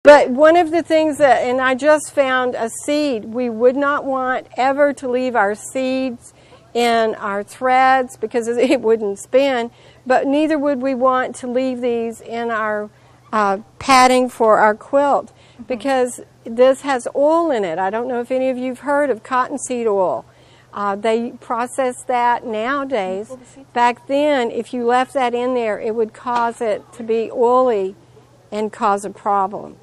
But one of the things that, and I just found a seed, we would not want ever to leave our seeds in our threads because it wouldn't spin, but neither would we want to leave these in our padding for our quilt because this has oil in it. I don't know if any of you have heard of cottonseed oil. They process that nowadays. Back then, if you left that in there, it would cause it to be oily and cause a problem.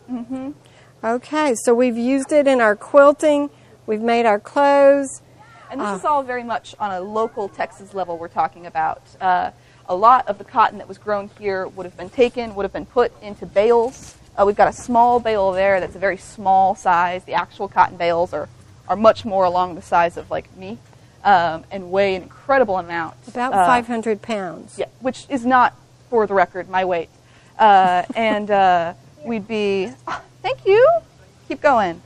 Okay, so we've used it in our quilting. We've made our clothes. And this is all very much on a local Texas level we're talking about. A lot of the cotton that was grown here would have been taken, would have been put into bales. We've got a small bale there that's a very small size. The actual cotton bales are much more along the size of like me and weigh an incredible amount. About 500 pounds. Yeah, which is not, for the record, my weight. And we'd be, thank you, keep going.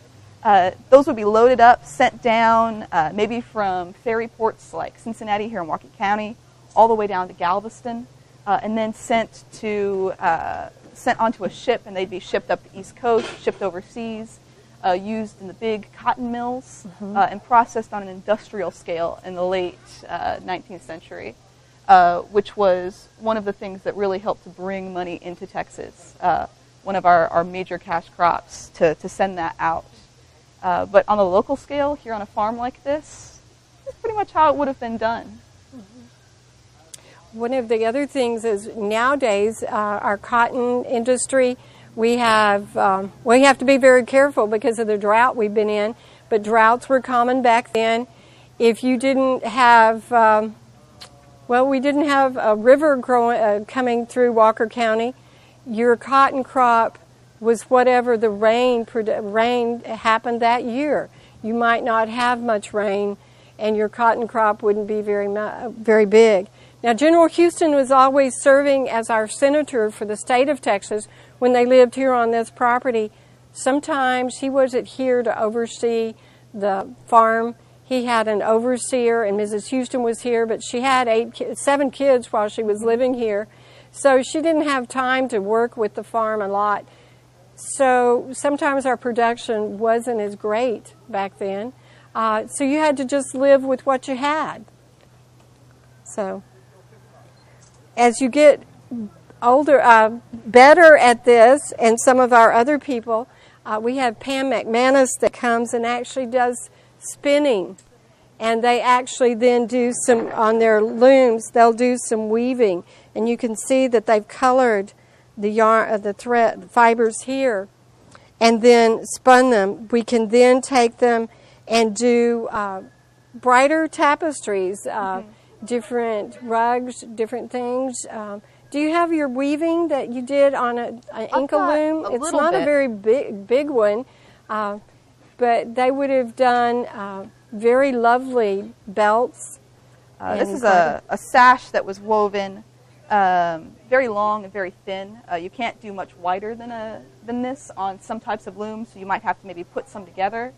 Those would be loaded up, sent down, maybe from ferry ports like Cincinnati here in Waukegan County, all the way down to Galveston, and then sent onto a ship, and they'd be shipped up the East Coast, shipped overseas, used in the big cotton mills, and processed on an industrial scale in the late 19th century, which was one of the things that really helped to bring money into Texas, one of our major cash crops to send that out. But on a local scale, here on a farm like this, that's pretty much how it would have been done. One of the other things is nowadays, our cotton industry, we have to be very careful because of the drought we've been in, but droughts were common back then. If you didn't have, we didn't have a river coming through Walker County, your cotton crop was whatever the rain happened that year. You might not have much rain, and your cotton crop wouldn't be very big. Now, General Houston was always serving as our senator for the state of Texas when they lived here on this property. Sometimes he wasn't here to oversee the farm. He had an overseer, and Mrs. Houston was here, but she had 7 kids while she was living here. So she didn't have time to work with the farm a lot. So sometimes our production wasn't as great back then. So you had to just live with what you had. So as you get older, better at this, and some of our other people, we have Pam McManus that comes and actually does spinning. And they actually then do some, on their looms, they'll do some weaving. And you can see that they've colored the yarn, the thread fibers here, and then spun them. We can then take them and do brighter tapestries, different rugs, different things. Do you have your weaving that you did on an Inca loom? It's not a very big one, but they would have done very lovely belts. This is a sash that was woven very long and very thin. You can't do much wider than this on some types of looms, so you might have to maybe put some together.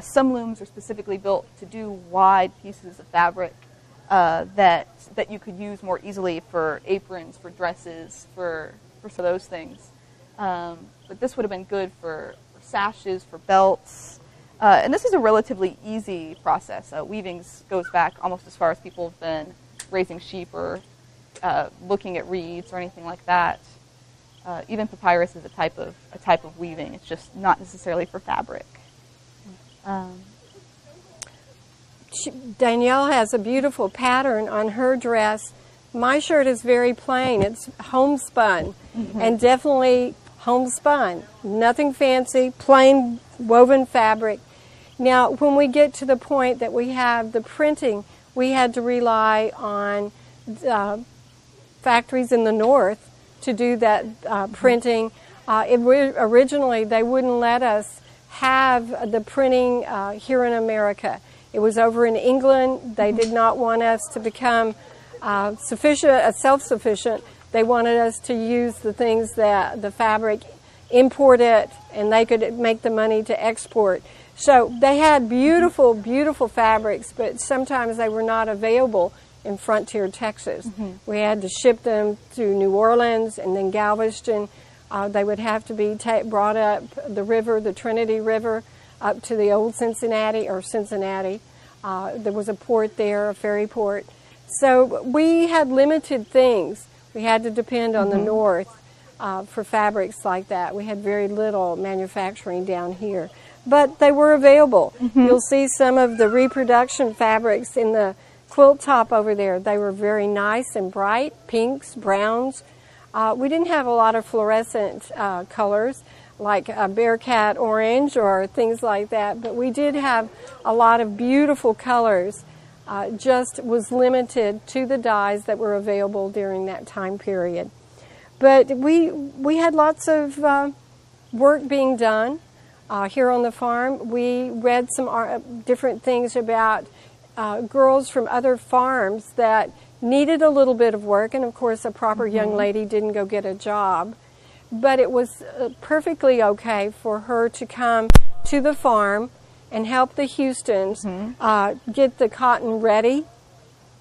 Some looms are specifically built to do wide pieces of fabric that you could use more easily for aprons, for dresses, for those things. But this would have been good for sashes, for belts. And this is a relatively easy process. Weaving goes back almost as far as people have been raising sheep or looking at reeds or anything like that. Even papyrus is a type of weaving. It's just not necessarily for fabric. Danielle has a beautiful pattern on her dress. My shirt is very plain. It's homespun, and definitely homespun. Nothing fancy, plain woven fabric. Now, when we get to the point that we have the printing, we had to rely on factories in the north to do that printing. Originally, they wouldn't let us have the printing here in America. It was over in England. They did not want us to become self-sufficient. They wanted us to use the things that the fabric, import it, and they could make the money to export. So they had beautiful, beautiful fabrics, but sometimes they were not available in frontier Texas. We had to ship them to New Orleans and then Galveston. They would have to be brought up the river, the Trinity River, up to the old Cincinnati or Cincinnati. There was a port there, a ferry port. So we had limited things. We had to depend on the north for fabrics like that. We had very little manufacturing down here. But they were available. You'll see some of the reproduction fabrics in the quilt top over there. They were very nice and bright, pinks, browns. We didn't have a lot of fluorescent colors like a Bearcat orange or things like that, but we did have a lot of beautiful colors. Just was limited to the dyes that were available during that time period. But we had lots of work being done here on the farm. We read some different things about girls from other farms that needed a little bit of work, and of course a proper young lady didn't go get a job. But it was perfectly okay for her to come to the farm and help the Houstons get the cotton ready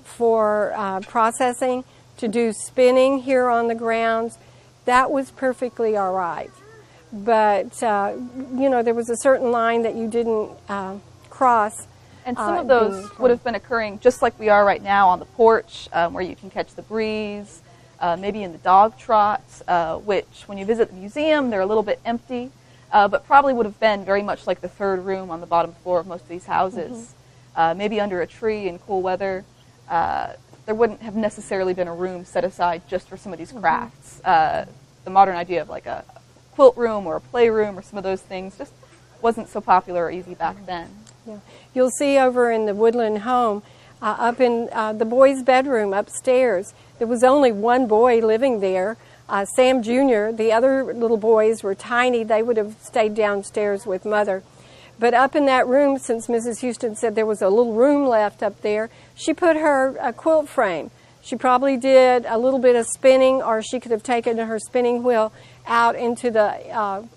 for processing, to do spinning here on the grounds. That was perfectly all right. But, you know, there was a certain line that you didn't cross. And some of those would have been occurring just like we are right now on the porch, where you can catch the breeze, maybe in the dog trots, which when you visit the museum, they're a little bit empty, but probably would have been very much like the third room on the bottom floor of most of these houses. Maybe under a tree in cool weather. There wouldn't have necessarily been a room set aside just for some of these crafts. The modern idea of like a quilt room or a playroom or some of those things just wasn't so popular or easy back then. Yeah. You'll see over in the Woodland home, up in the boys' bedroom upstairs, there was only one boy living there, Sam Jr. The other little boys were tiny. They would have stayed downstairs with Mother. But up in that room, since Mrs. Houston said there was a little room left up there, she put her quilt frame. She probably did a little bit of spinning, or she could have taken her spinning wheel out into the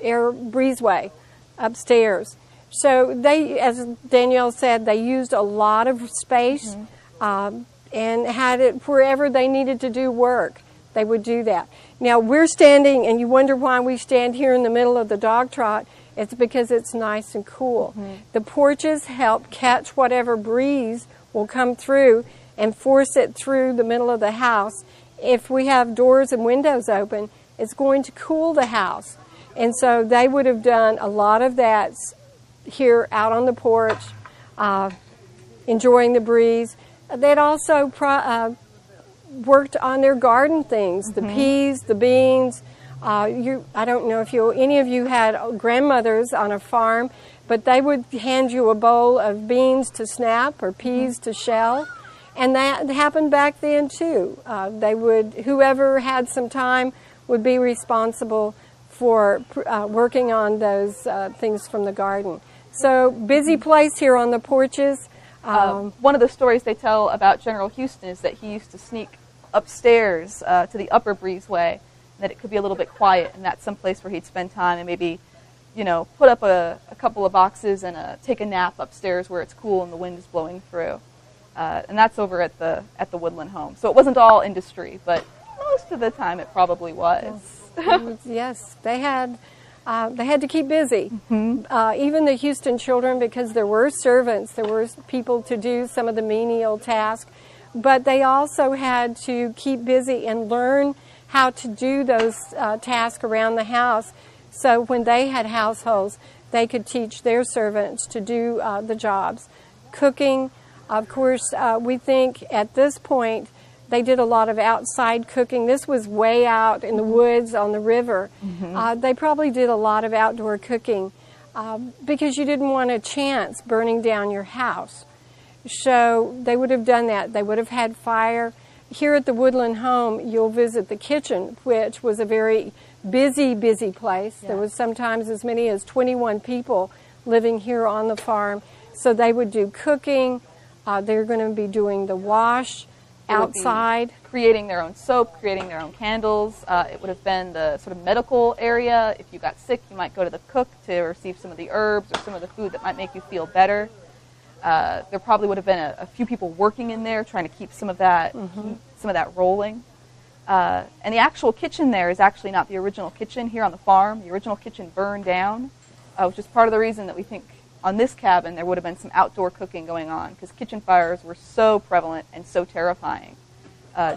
air breezeway upstairs. So they, as Danielle said, they used a lot of space and had it wherever they needed to do work. They would do that. Now we're standing, and you wonder why we stand here in the middle of the dog trot. It's because it's nice and cool. The porches help catch whatever breeze will come through and force it through the middle of the house. If we have doors and windows open, it's going to cool the house. And so they would have done a lot of that here out on the porch, enjoying the breeze. They'd also worked on their garden things, the peas, the beans. I don't know if any of you had grandmothers on a farm, but they would hand you a bowl of beans to snap or peas to shell. And that happened back then too. Whoever had some time would be responsible for working on those things from the garden. So busy place here on the porches. One of the stories they tell about General Houston is that he used to sneak upstairs to the upper breezeway, that it could be a little bit quiet, and that's some place where he'd spend time and maybe, you know, put up a couple of boxes and take a nap upstairs where it's cool and the wind is blowing through. And that's over at the Woodland home. So it wasn't all industry, but most of the time it probably was. Yes, they had to keep busy. Even the Houston children, because there were servants, there were people to do some of the menial tasks, but they also had to keep busy and learn how to do those tasks around the house. So when they had households, they could teach their servants to do the jobs. Cooking, of course, we think at this point they did a lot of outside cooking. This was way out in the woods on the river. They probably did a lot of outdoor cooking because you didn't want a chance burning down your house. So they would have done that. They would have had fire. Here at the Woodland home, you'll visit the kitchen, which was a very busy place. There was sometimes as many as 21 people living here on the farm. So they would do cooking. They're going to be doing the wash outside. Creating their own soap, creating their own candles. It would have been the sort of medical area. If you got sick, you might go to the cook to receive some of the herbs or some of the food that might make you feel better. There probably would have been a few people working in there trying to keep some of that rolling. And the actual kitchen there is actually not the original kitchen here on the farm. The original kitchen burned down, which is part of the reason that we think on this cabin there would have been some outdoor cooking going on, because kitchen fires were so prevalent and so terrifying.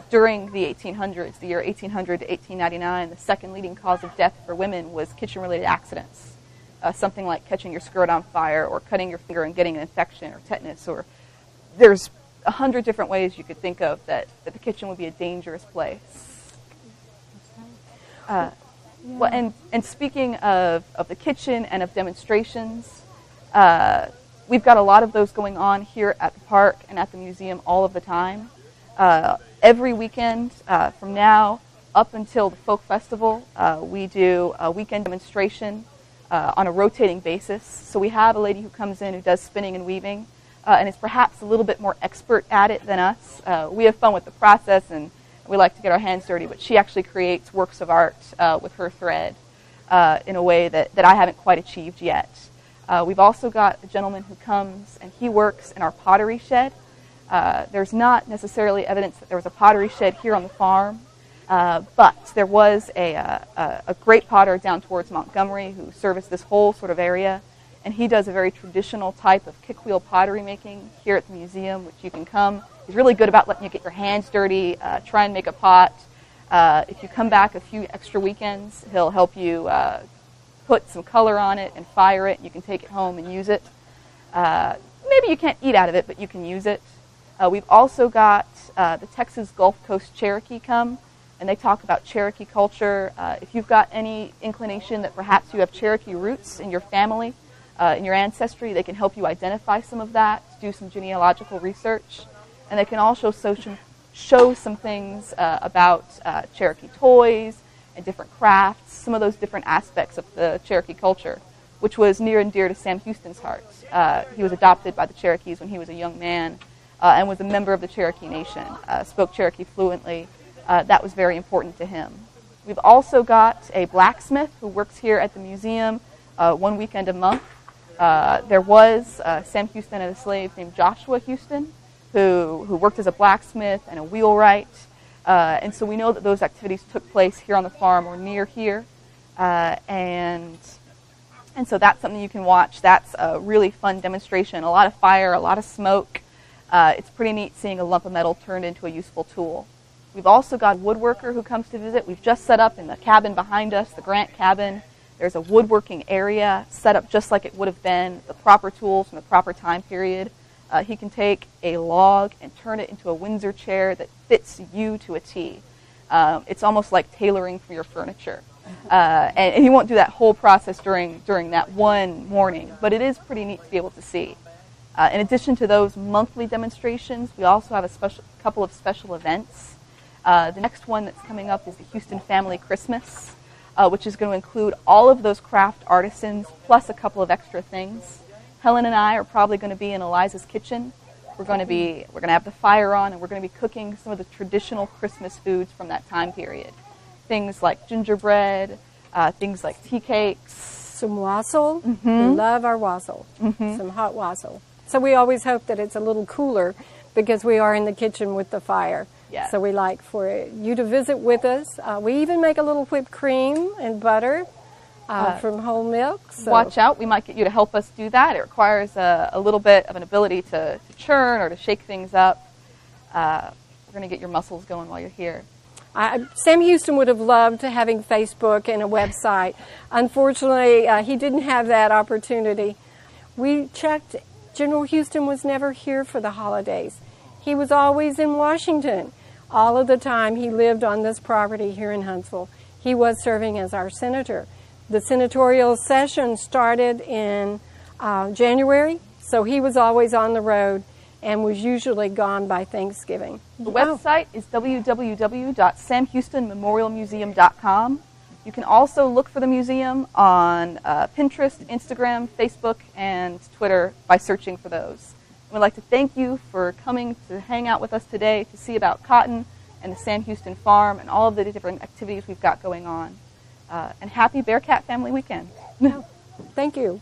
During the 1800s, the year 1800 to 1899, the second leading cause of death for women was kitchen-related accidents. Something like catching your skirt on fire or cutting your finger and getting an infection or tetanus, or there's 100 different ways you could think of that the kitchen would be a dangerous place. Well, and speaking of the kitchen and of demonstrations, we've got a lot of those going on here at the park and at the museum all of the time. Every weekend from now up until the Folk Festival, we do a weekend demonstration on a rotating basis. So we have a lady who comes in who does spinning and weaving and is perhaps a little bit more expert at it than us. We have fun with the process and we like to get our hands dirty, but she actually creates works of art with her thread in a way that I haven't quite achieved yet. We've also got a gentleman who comes and he works in our pottery shed. There's not necessarily evidence that there was a pottery shed here on the farm, but there was a great potter down towards Montgomery who serviced this whole sort of area, and he does a very traditional type of kick wheel pottery making here at the museum, which you can come. He's really good about letting you get your hands dirty, try and make a pot. If you come back a few extra weekends, he'll help you put some color on it and fire it. You can take it home and use it. Maybe you can't eat out of it, but you can use it. We've also got the Texas Gulf Coast Cherokee come, and they talk about Cherokee culture. If you've got any inclination that perhaps you have Cherokee roots in your family, in your ancestry, they can help you identify some of that, do some genealogical research, and they can also show some things about Cherokee toys and different crafts, some of those different aspects of the Cherokee culture, which was near and dear to Sam Houston's heart. He was adopted by the Cherokees when he was a young man, and was a member of the Cherokee Nation, spoke Cherokee fluently. That was very important to him. We've also got a blacksmith who works here at the museum one weekend a month. There was Sam Houston and a slave named Joshua Houston who worked as a blacksmith and a wheelwright. And so we know that those activities took place here on the farm or near here. And so that's something you can watch. That's a really fun demonstration. A lot of fire, a lot of smoke. It's pretty neat seeing a lump of metal turned into a useful tool. We've also got a woodworker who comes to visit. We've just set up in the cabin behind us, the Grant cabin. There's a woodworking area set up just like it would have been, the proper tools from the proper time period. He can take a log and turn it into a Windsor chair that fits you to a T. It's almost like tailoring for your furniture. And he won't do that whole process during that one morning, but it is pretty neat to be able to see. In addition to those monthly demonstrations, we also have a couple of special events. The next one that's coming up is the Houston Family Christmas, which is going to include all of those craft artisans plus a couple of extra things. Helen and I are probably going to be in Eliza's kitchen. We're going to have the fire on, and we're going to be cooking some of the traditional Christmas foods from that time period. Things like gingerbread, things like tea cakes. Some wassail. We love our wassail. Some hot wassail. So we always hope that it's a little cooler because we are in the kitchen with the fire. Yes. So we like for you to visit with us. We even make a little whipped cream and butter from whole milk. So. Watch out. We might get you to help us do that. It requires a little bit of an ability to churn or to shake things up. We're going to get your muscles going while you're here. Sam Houston would have loved having Facebook and a website. Unfortunately, he didn't have that opportunity. We checked. General Houston was never here for the holidays. He was always in Washington. All of the time he lived on this property here in Huntsville. He was serving as our senator. The senatorial session started in January, so he was always on the road and was usually gone by Thanksgiving. The website is www.samhoustonmemorialmuseum.com. You can also look for the museum on Pinterest, Instagram, Facebook, and Twitter by searching for those. We'd like to thank you for coming to hang out with us today to see about cotton and the Sam Houston Farm and all of the different activities we've got going on. And happy Bearcat Family Weekend. Thank you.